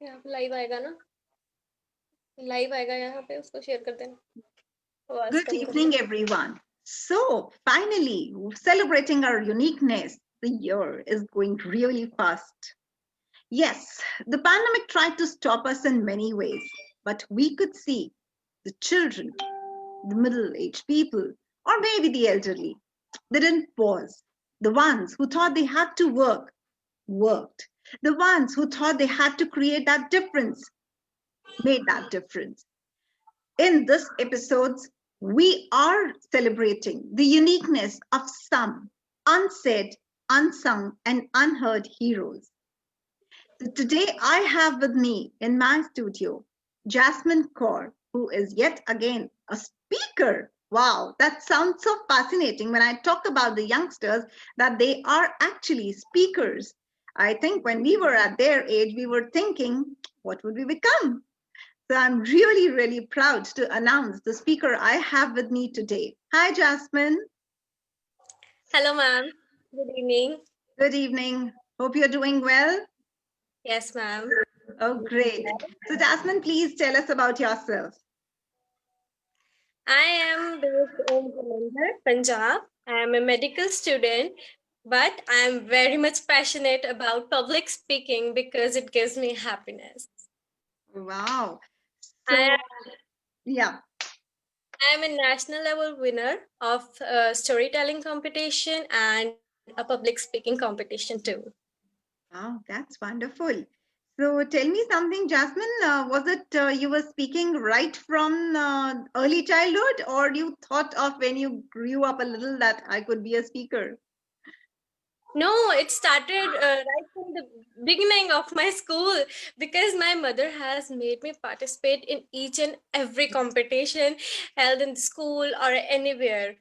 यहाँ पे लाइव आएगा ना, लाइव आएगा यहाँ पे, उसको शेयर कर देना, आवाज Good कम कर दो। evening, everyone. So, finally, celebrating our uniqueness, the year is going really fast. Yes, the pandemic tried to stop us in many ways, but we could see the children, the middle aged people, or maybe the elderly. They didn't pause. The ones who thought they had to work, worked. The ones who thought they had to create that difference, made that difference. In this episode, we are celebrating the uniqueness of some unsaid, unsung, and unheard heroes. So today, I have with me in my studio Jasmine Kaur, who is yet again a speaker. Wow, that sounds so fascinating when I talk about the youngsters that they are actually speakers. I think when we were at their age, we were thinking, what would we become? So I'm really, really proud to announce the speaker I have with me today. Hi, Jasmine. Hello, ma'am. Good evening. Good evening. Hope you're doing well. Yes, ma'am. Oh, great. So, Jasmine, please tell us about yourself. I am based in Jalandhar, Punjab. I am a medical student, but I am very much passionate about public speaking because it gives me happiness. Wow. I So, yeah. am a national level winner of storytelling competition and a public speaking competition too. Wow, that's wonderful. So, tell me something, Jasmine. Was it you were speaking right from early childhood, or you thought of when you grew up a little that I could be a speaker? No, it started right from the beginning of my school because my mother has made me participate in each and every competition held in the school or anywhere,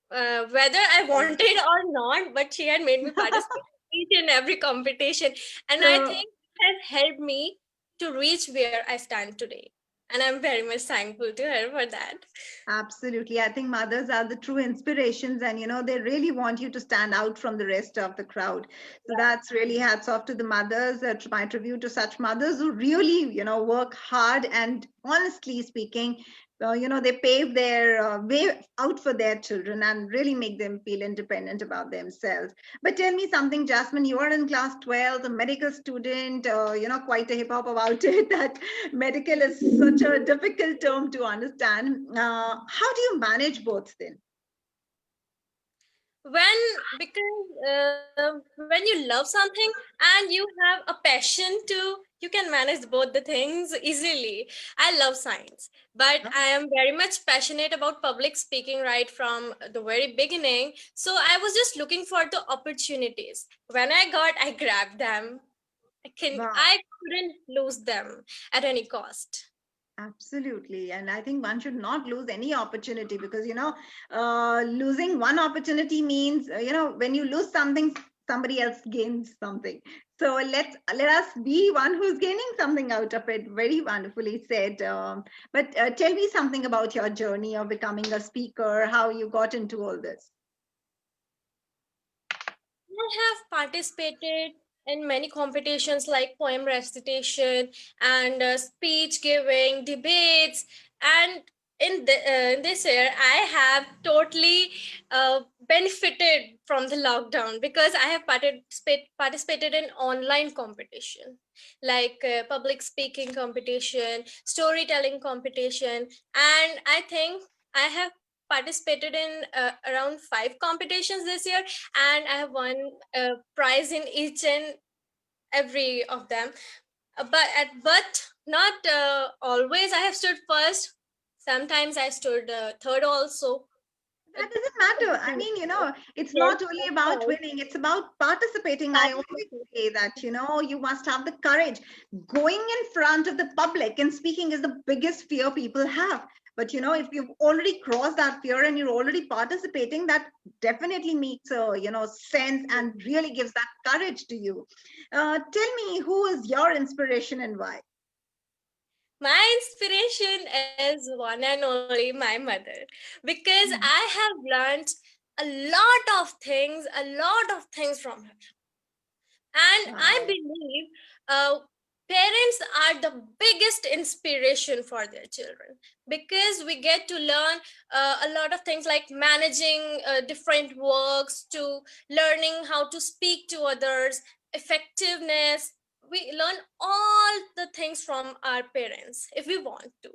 whether I wanted or not, but she had made me participate in each and every competition. And I So, think it has helped me to reach where I stand today. And I'm very much thankful to her for that. absolutely. I think mothers are the true inspirations, and they really want you to stand out from the rest of the crowd. So that's really hats off to the mothers. My tribute to such mothers who really, work hard and honestly speaking, they pave their way out for their children and really make them feel independent about themselves. But tell me something, Jasmine, you are in class 12, a medical student, quite a hip hop about it, that medical is such a difficult term to understand. How do you manage both then? When because when you love something and you have a passion to, you can manage both the things easily. I love science, but I am very much passionate about public speaking right from the very beginning, so I was just looking for the opportunities. When I got, I grabbed them. Wow. I couldn't lose them at any cost. Absolutely. And I think one should not lose any opportunity because, losing one opportunity means, when you lose something, somebody else gains something. So let us be one who's gaining something out of it. Very wonderfully said. But tell me something about your journey of becoming a speaker, how you got into all this. I have participated in many competitions like poem recitation and speech giving, debates, and in this year, I have totally benefited from the lockdown because I have participated in online competition like public speaking competition, storytelling competition, and I think I have participated in around 5 competitions this year, and I have won a prize in each and every of them. But not always I have stood first. Sometimes I stood third also. That doesn't matter. I mean, it's Yes, not only that's about right. winning, it's about participating. I always Participate. say that, you must have the courage. Going in front of the public and speaking is the biggest fear people have. But, if you've already crossed that fear and you're already participating, that definitely makes a, sense and really gives that courage to you. Tell me, who is your inspiration and why? My inspiration is one and only my mother because Mhm. I have learned a lot of things from her. And I Wow. believe uh, parents are the biggest inspiration for their children, because we get to learn a lot of things like managing different works, to learning how to speak to others, effectiveness. We learn all the things from our parents if we want to.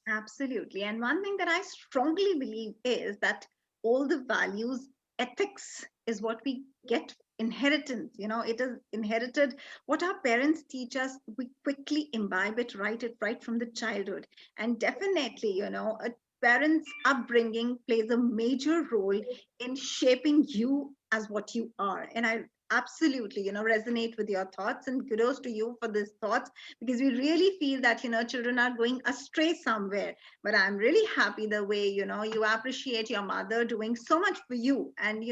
Absolutely. And one thing that I strongly believe is that all the values, ethics is what we get inheritance. It is inherited. What our parents teach us, we quickly imbibe it right from the childhood. And definitely, a parent's upbringing plays a major role in shaping you as what you are. And I absolutely, resonate with your thoughts, and kudos to you for these thoughts, because we really feel that children are going astray somewhere. But I'm really happy the way you appreciate your mother doing so much for you. And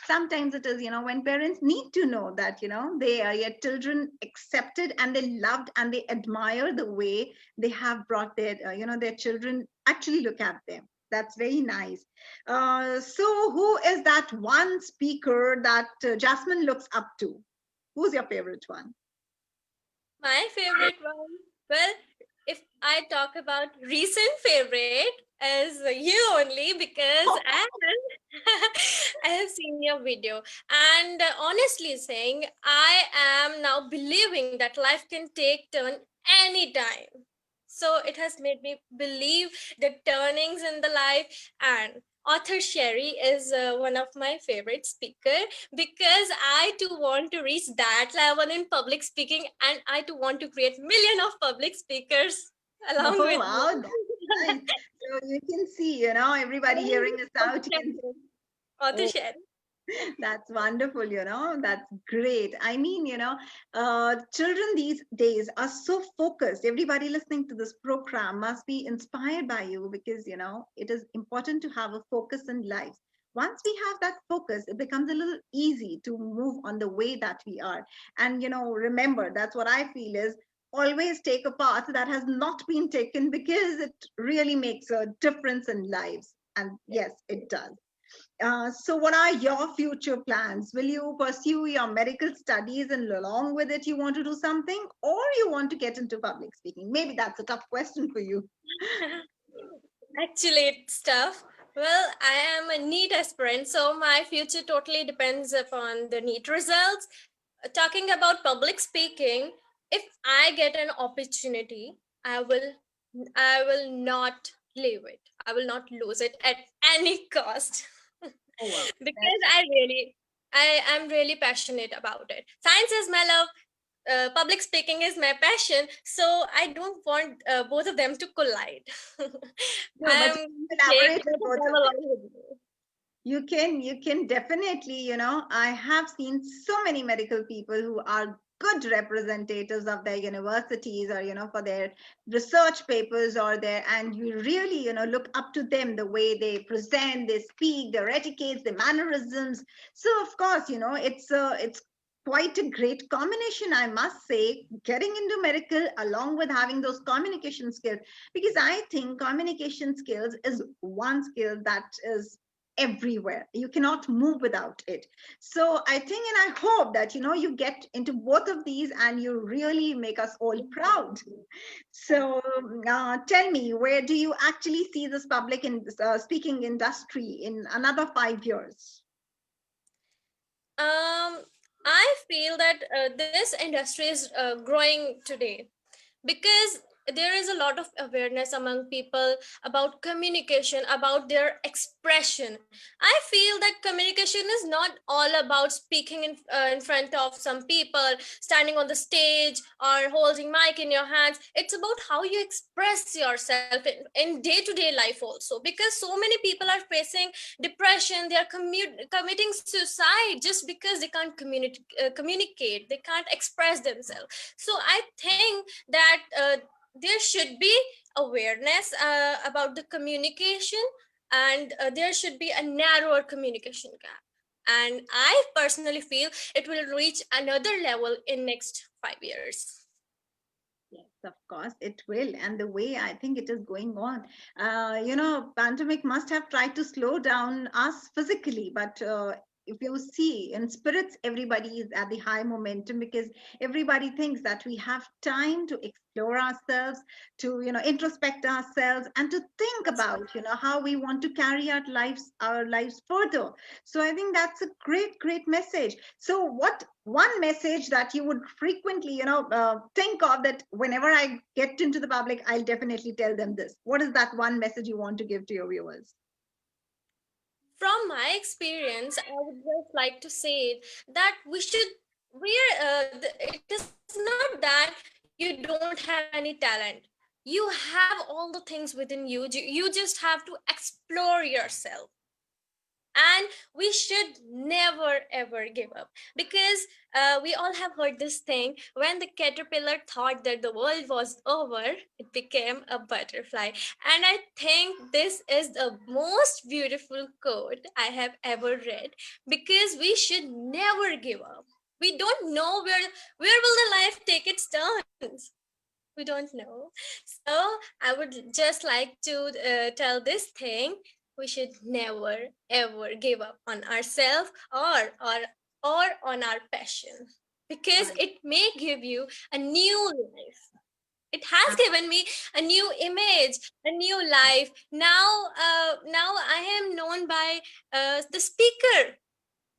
sometimes it is when parents need to know that they are your children accepted and they loved and they admire the way they have brought their children actually look at them. That's very nice. So who is that one speaker that Jasmine looks up to? Who's your favorite one? My favorite one, well, if I talk about recent favorite, is you only, because I have seen your video. And honestly saying, I am now believing that life can take turn anytime. So it has made me believe the turnings in the life. And author Sherry is one of my favorite speaker, because I too want to reach that level in public speaking, and I too want to create million of public speakers along Oh, with wow, you. that's nice. So you can see, everybody hearing us out. You can, Author oh, Sherry. that's wonderful, that's great. I mean, children these days are so focused. Everybody listening to this program must be inspired by you, because, it is important to have a focus in life. Once we have that focus, it becomes a little easy to move on the way that we are. And, remember, that's what I feel is always take a path that has not been taken, because it really makes a difference in lives. And yes, it does. So, what are your future plans? Will you pursue your medical studies and along with it, you want to do something, or you want to get into public speaking? Maybe that's a tough question for you. Actually, it's tough. Well, I am a NEET aspirant, so my future totally depends upon the NEET results. Talking about public speaking, if I get an opportunity, I will not leave it. I will not lose it at any cost. Oh, wow. Because I am really passionate about it. Science is my love, public speaking is my passion, so I don't want both of them to collide. No, but I'm you going can to take collaborate with both of both them of them. along with me. You can definitely, I have seen so many medical people who are good representatives of their universities, or for their research papers, or their, and you really look up to them, the way they present, they speak, their etiquettes, their mannerisms. So of course, it's quite a great combination, I must say, getting into medical along with having those communication skills, because I think communication skills is one skill that is everywhere. You cannot move without it. So I think and I hope that you get into both of these and you really make us all proud. So tell me, where do you actually see this public speaking industry in another 5 years? I feel that this industry is growing today, because there is a lot of awareness among people about communication, about their expression. I feel that communication is not all about speaking in front of some people, standing on the stage or holding mic in your hands. It's about how you express yourself in day-to-day life also, because so many people are facing depression. They are committing suicide just because they can't communicate, they can't express themselves. So I think that there should be awareness about the communication, and there should be a narrower communication gap. And I personally feel it will reach another level in next 5 years. Yes, of course it will. And the way I think it is going on, pandemic must have tried to slow down us physically, but if you see in spirits, everybody is at the high momentum because everybody thinks that we have time to explore ourselves, to introspect ourselves, and to think That's right. about how we want to carry our lives further. So I think that's a great message. So what one message that you would frequently think of, that whenever I get into the public, I'll definitely tell them this? What is that one message you want to give to your viewers? From my experience, I would just like to say that we should, it is not that you don't have any talent. You have all the things within you. You just have to explore yourself. And we should never ever give up, because we all have heard this thing: when the caterpillar thought that the world was over, it became a butterfly. And I think this is the most beautiful quote I have ever read, because we should never give up. We don't know where will the life take its turns. We don't know. So I would just like to tell this thing: we should never ever give up on ourselves, or on our passion, because Right. it may give you a new life. It has given me a new image, a new life. Now I am known by the speaker.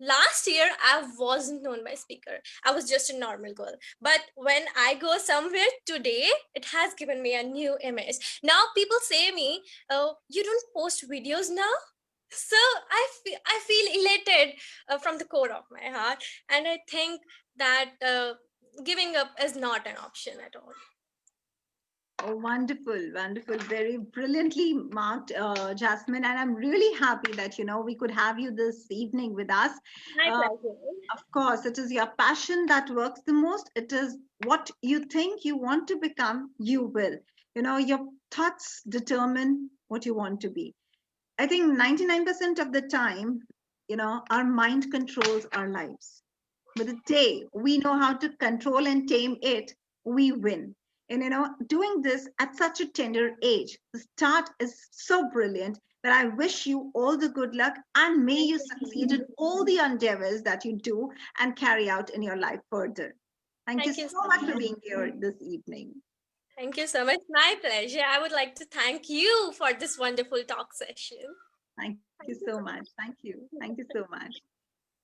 Last year I wasn't known by speaker. I was just a normal girl. But when I go somewhere today, it has given me a new image. Now people say me, oh, you don't post videos now. So I feel elated from the core of my heart. And I think that giving up is not an option at all. Oh, wonderful, wonderful. Very brilliantly marked, Jasmine. And I'm really happy that, we could have you this evening with us. My Uh, pleasure. of course, it is your passion that works the most. It is what you think you want to become, you will. Your thoughts determine what you want to be. I think 99% of the time, our mind controls our lives. But the day we know how to control and tame it, we win. And doing this at such a tender age, the start is so brilliant that I wish you all the good luck, and may Thank you you so succeed much. in all the endeavors that you do and carry out in your life further. Thank you Thank you so so much for much. being here this evening. Thank you so much. My pleasure. I would like to thank you for this wonderful talk session. Thank you Thank so you so much. much. Thank you. Thank you so much.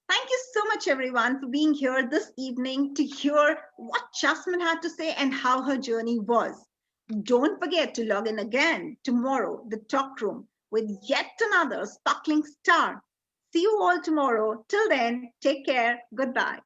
Thank you so much, everyone, for being here this evening to hear what Jasmine had to say and how her journey was. Don't forget to log in again tomorrow, the talk room, with yet another sparkling star. See you all tomorrow. Till then, take care. Goodbye.